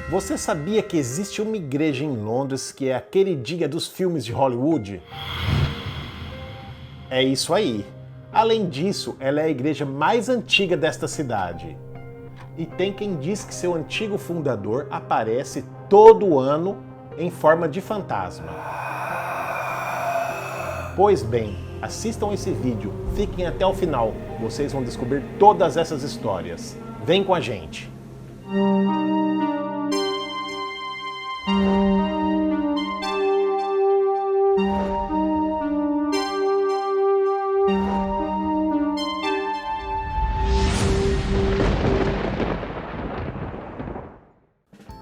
Você sabia que existe uma igreja em Londres que é a queridinha dos filmes de Hollywood? É isso aí. Além disso, ela é a igreja mais antiga desta cidade. E tem quem diz que seu antigo fundador aparece todo ano em forma de fantasma. Pois bem, assistam esse vídeo, fiquem até o final, vocês vão descobrir todas essas histórias. Vem com a gente!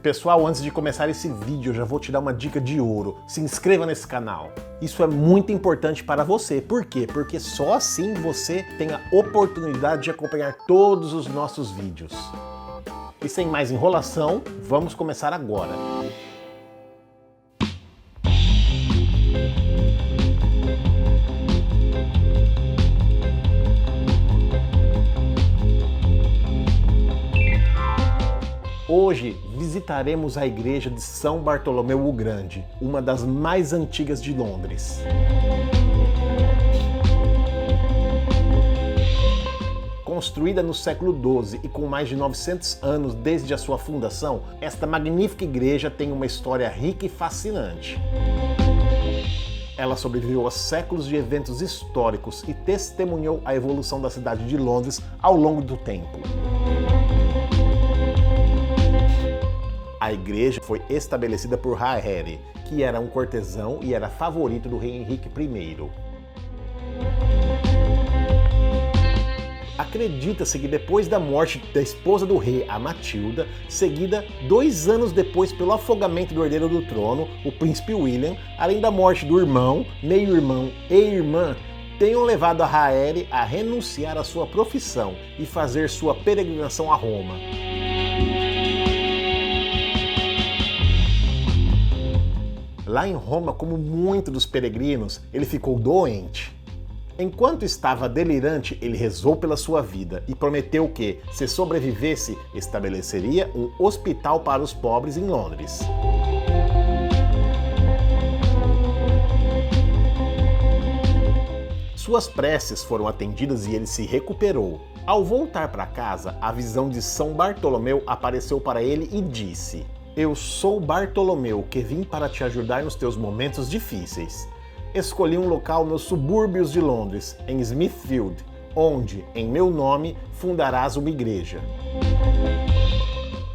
Pessoal, antes de começar esse vídeo, eu já vou te dar uma dica de ouro. Se inscreva nesse canal. Isso é muito importante para você. Por quê? Porque só assim você tem a oportunidade de acompanhar todos os nossos vídeos. E sem mais enrolação, vamos começar agora. Hoje visitaremos a igreja de São Bartolomeu o Grande, uma das mais antigas de Londres. Construída no século XII e com mais de 900 anos desde a sua fundação, esta magnífica igreja tem uma história rica e fascinante. Ela sobreviveu a séculos de eventos históricos e testemunhou a evolução da cidade de Londres ao longo do tempo. A igreja foi estabelecida por Harry, que era um cortesão e era favorito do rei Henrique I. Acredita-se que depois da morte da esposa do rei, a Matilda, seguida 2 anos depois pelo afogamento do herdeiro do trono, o príncipe William, além da morte do irmão, meio-irmão e irmã, tenham levado a Harry a renunciar à sua profissão e fazer sua peregrinação a Roma. Lá em Roma, como muitos dos peregrinos, ele ficou doente. Enquanto estava delirante, ele rezou pela sua vida e prometeu que, se sobrevivesse, estabeleceria um hospital para os pobres em Londres. Suas preces foram atendidas e ele se recuperou. Ao voltar para casa, a visão de São Bartolomeu apareceu para ele e disse: "Eu sou Bartolomeu, que vim para te ajudar nos teus momentos difíceis. Escolhi um local nos subúrbios de Londres, em Smithfield, onde, em meu nome, fundarás uma igreja."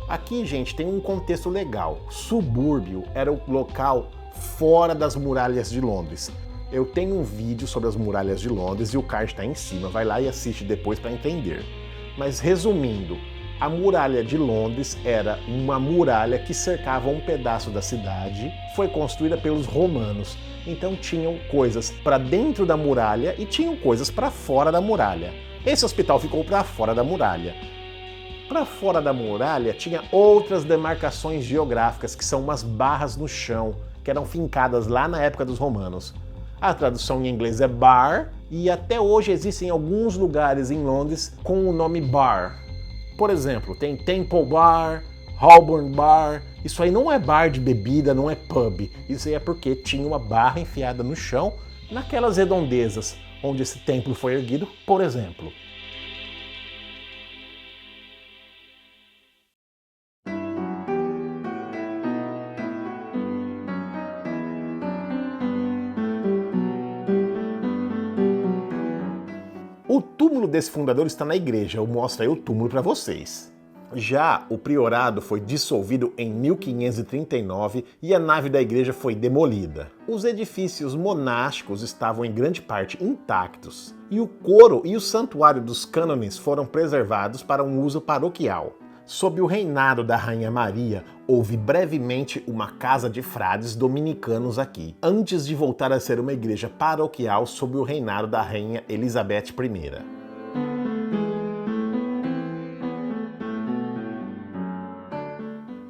Aqui, gente, tem um contexto legal. Subúrbio era o local fora das muralhas de Londres. Eu tenho um vídeo sobre as muralhas de Londres e o card está em cima. Vai lá e assiste depois para entender. Mas resumindo, a muralha de Londres era uma muralha que cercava um pedaço da cidade, foi construída pelos romanos. Então tinham coisas para dentro da muralha e tinham coisas para fora da muralha. Esse hospital ficou para fora da muralha. Para fora da muralha tinha outras demarcações geográficas, que são umas barras no chão, que eram fincadas lá na época dos romanos. A tradução em inglês é bar, e até hoje existem alguns lugares em Londres com o nome bar. Por exemplo, tem Temple Bar, Holborn Bar. Isso aí não é bar de bebida, não é pub. Isso aí é porque tinha uma barra enfiada no chão, naquelas redondezas onde esse templo foi erguido, por exemplo. O túmulo desse fundador está na igreja, eu mostro aí o túmulo para vocês. Já o priorado foi dissolvido em 1539 e a nave da igreja foi demolida. Os edifícios monásticos estavam em grande parte intactos, e o coro e o santuário dos cânones foram preservados para um uso paroquial. Sob o reinado da Rainha Maria, houve brevemente uma casa de frades dominicanos aqui, antes de voltar a ser uma igreja paroquial sob o reinado da Rainha Elizabeth I.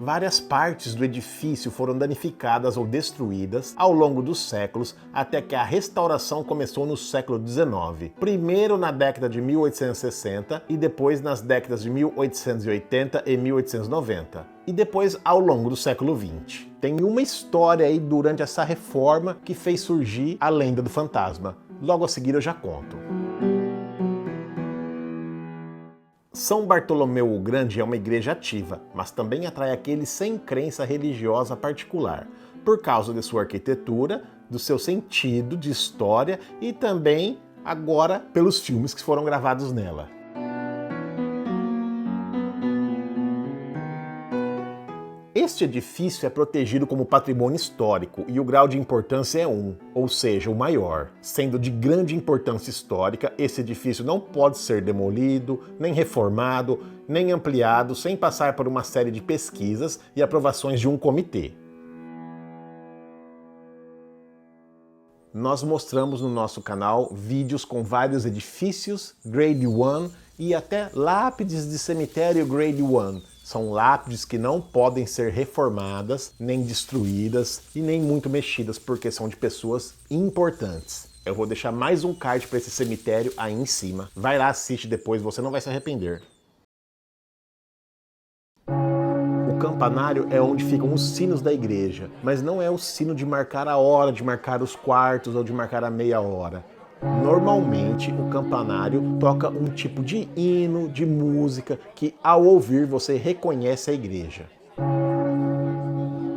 Várias partes do edifício foram danificadas ou destruídas ao longo dos séculos, até que a restauração começou no século XIX. Primeiro na década de 1860 e depois nas décadas de 1880 e 1890. e depois ao longo do século XX. Tem uma história aí durante essa reforma que fez surgir a lenda do fantasma. Logo a seguir eu já conto. São Bartolomeu o Grande é uma igreja ativa, mas também atrai aqueles sem crença religiosa particular, por causa de sua arquitetura, do seu sentido de história e também, agora, pelos filmes que foram gravados nela. Este edifício é protegido como patrimônio histórico e o grau de importância é 1, ou seja, o maior. Sendo de grande importância histórica, esse edifício não pode ser demolido, nem reformado, nem ampliado sem passar por uma série de pesquisas e aprovações de um comitê. Nós mostramos no nosso canal vídeos com vários edifícios Grade 1 e até lápides de cemitério Grade 1. São lápides que não podem ser reformadas, nem destruídas e nem muito mexidas, porque são de pessoas importantes. Eu vou deixar mais um card para esse cemitério aí em cima. Vai lá, assiste depois, você não vai se arrepender. O campanário é onde ficam os sinos da igreja, mas não é o sino de marcar a hora, de marcar os quartos ou de marcar a meia hora. Normalmente o campanário toca um tipo de hino, de música, que ao ouvir você reconhece a igreja.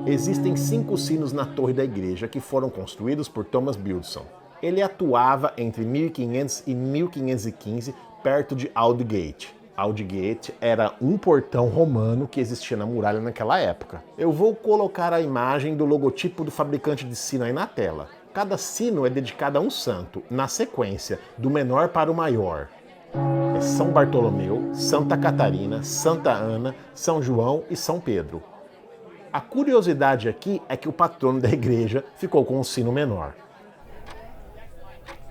Existem 5 sinos na torre da igreja que foram construídos por Thomas Buildson. Ele atuava entre 1500 e 1515 perto de Aldgate. Aldgate era um portão romano que existia na muralha naquela época. Eu vou colocar a imagem do logotipo do fabricante de sino aí na tela. Cada sino é dedicado a um santo, na sequência, do menor para o maior. É São Bartolomeu, Santa Catarina, Santa Ana, São João e São Pedro. A curiosidade aqui é que o patrono da igreja ficou com um sino menor.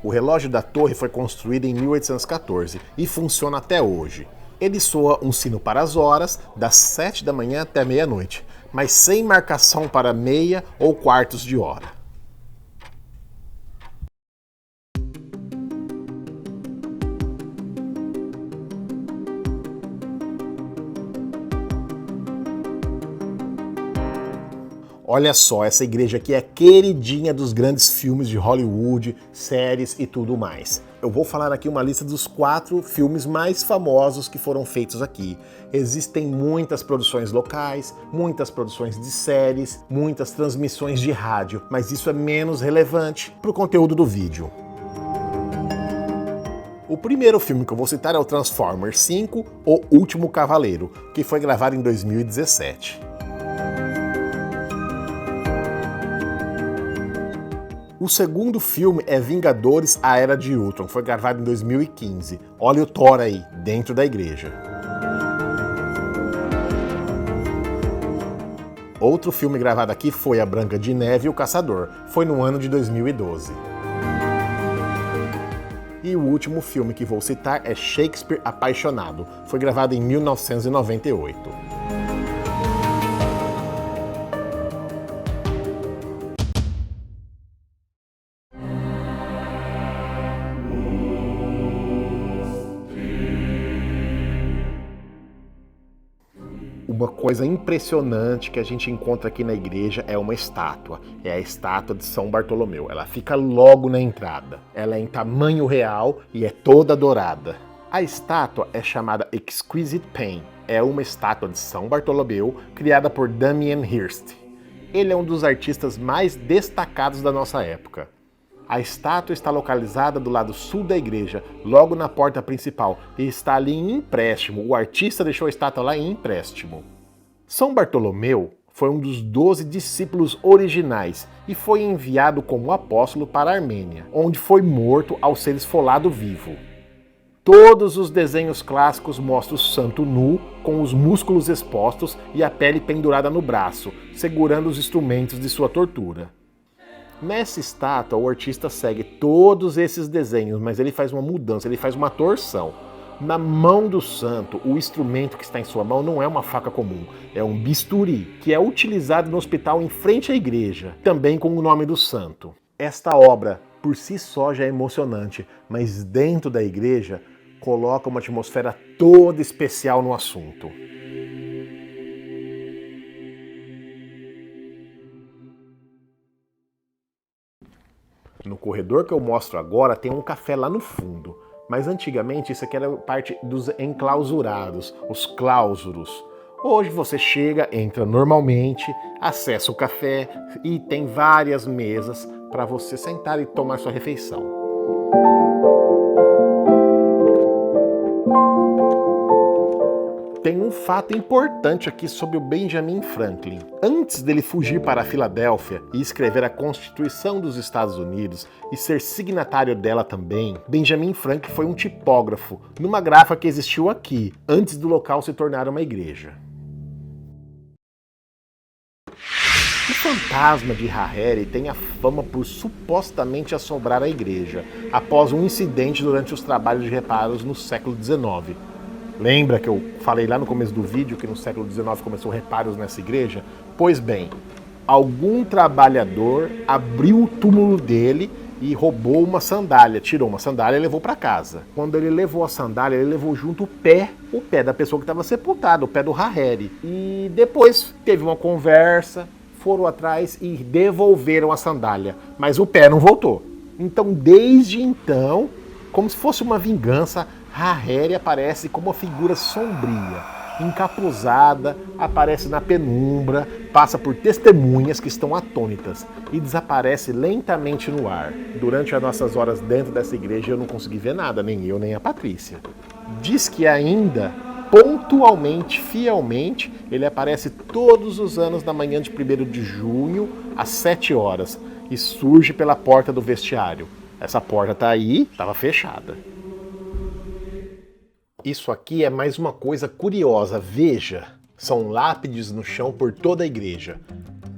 O relógio da torre foi construído em 1814 e funciona até hoje. Ele soa um sino para as horas, das 7 da manhã até meia-noite, mas sem marcação para meia ou quartos de hora. Olha só, essa igreja aqui é queridinha dos grandes filmes de Hollywood, séries e tudo mais. Eu vou falar aqui uma lista dos 4 filmes mais famosos que foram feitos aqui. Existem muitas produções locais, muitas produções de séries, muitas transmissões de rádio, mas isso é menos relevante para o conteúdo do vídeo. O primeiro filme que eu vou citar é o Transformers 5, O Último Cavaleiro, que foi gravado em 2017. O segundo filme é Vingadores, A Era de Ultron, foi gravado em 2015. Olha o Thor aí, dentro da igreja. Outro filme gravado aqui foi A Branca de Neve e o Caçador, foi no ano de 2012. E o último filme que vou citar é Shakespeare Apaixonado, foi gravado em 1998. Uma coisa impressionante que a gente encontra aqui na igreja é uma estátua. É a estátua de São Bartolomeu. Ela fica logo na entrada. Ela é em tamanho real e é toda dourada. A estátua é chamada Exquisite Pain. É uma estátua de São Bartolomeu criada por Damien Hirst. Ele é um dos artistas mais destacados da nossa época. A estátua está localizada do lado sul da igreja, logo na porta principal, e está ali em empréstimo. O artista deixou a estátua lá em empréstimo. São Bartolomeu foi um dos 12 discípulos originais e foi enviado como apóstolo para a Armênia, onde foi morto ao ser esfolado vivo. Todos os desenhos clássicos mostram o santo nu, com os músculos expostos e a pele pendurada no braço, segurando os instrumentos de sua tortura. Nessa estátua, o artista segue todos esses desenhos, mas ele faz uma mudança, ele faz uma torção. Na mão do santo, o instrumento que está em sua mão não é uma faca comum, é um bisturi, que é utilizado no hospital em frente à igreja, também com o nome do santo. Esta obra, por si só, já é emocionante, mas dentro da igreja, coloca uma atmosfera toda especial no assunto. No corredor que eu mostro agora tem um café lá no fundo, mas antigamente isso aqui era parte dos enclausurados, os clausuros. Hoje você chega, entra normalmente, acessa o café e tem várias mesas para você sentar e tomar sua refeição. Tem um fato importante aqui sobre o Benjamin Franklin. Antes dele fugir para a Filadélfia e escrever a Constituição dos Estados Unidos e ser signatário dela também, Benjamin Franklin foi um tipógrafo numa gráfica que existiu aqui, antes do local se tornar uma igreja. O fantasma de Hariri tem a fama por supostamente assombrar a igreja após um incidente durante os trabalhos de reparos no século XIX. Lembra que eu falei lá no começo do vídeo que no século XIX começou reparos nessa igreja? Pois bem, algum trabalhador abriu o túmulo dele e roubou uma sandália, tirou uma sandália e levou para casa. Quando ele levou a sandália, ele levou junto o pé da pessoa que estava sepultada, o pé do Hariri. E depois teve uma conversa, foram atrás e devolveram a sandália, mas o pé não voltou. Então, desde então, como se fosse uma vingança, Hariri aparece como uma figura sombria, encapuzada, aparece na penumbra, passa por testemunhas que estão atônitas e desaparece lentamente no ar. Durante as nossas horas dentro dessa igreja eu não consegui ver nada, nem eu nem a Patrícia. Diz que ainda, pontualmente, fielmente, ele aparece todos os anos na manhã de 1º de junho, às 7 horas, e surge pela porta do vestiário. Essa porta tá aí, estava fechada. Isso aqui é mais uma coisa curiosa, veja, são lápides no chão por toda a igreja.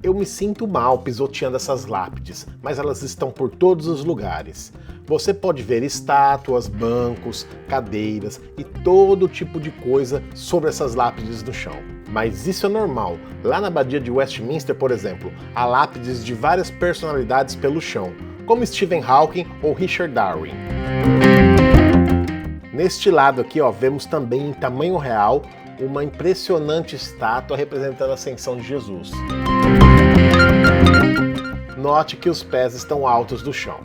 Eu me sinto mal pisoteando essas lápides, mas elas estão por todos os lugares. Você pode ver estátuas, bancos, cadeiras e todo tipo de coisa sobre essas lápides no chão. Mas isso é normal. Lá na Abadia de Westminster, por exemplo, há lápides de várias personalidades pelo chão, como Stephen Hawking ou Richard Darwin. Neste lado aqui, vemos também em tamanho real uma impressionante estátua representando a ascensão de Jesus. Note que os pés estão altos do chão.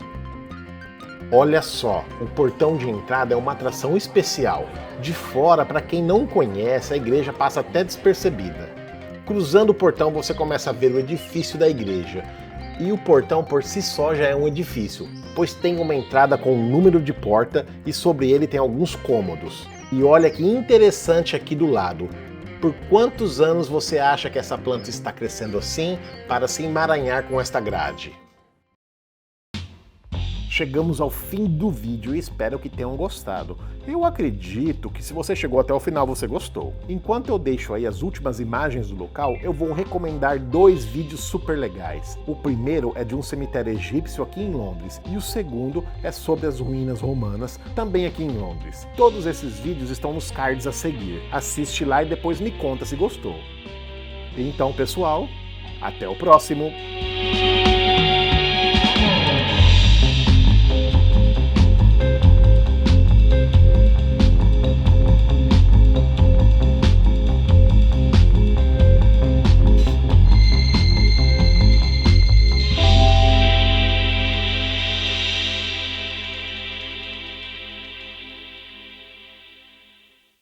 Olha só, o portão de entrada é uma atração especial. De fora, para quem não conhece, a igreja passa até despercebida. Cruzando o portão, você começa a ver o edifício da igreja. E o portão por si só já é um edifício, pois tem uma entrada com um número de porta e sobre ele tem alguns cômodos. E olha que interessante aqui do lado. Por quantos anos você acha que essa planta está crescendo assim para se emaranhar com esta grade? Chegamos ao fim do vídeo e espero que tenham gostado. Eu acredito que se você chegou até o final você gostou. Enquanto eu deixo aí as últimas imagens do local, eu vou recomendar 2 vídeos super legais. O primeiro é de um cemitério egípcio aqui em Londres e o segundo é sobre as ruínas romanas, também aqui em Londres. Todos esses vídeos estão nos cards a seguir. Assiste lá e depois me conta se gostou. Então, pessoal, até o próximo!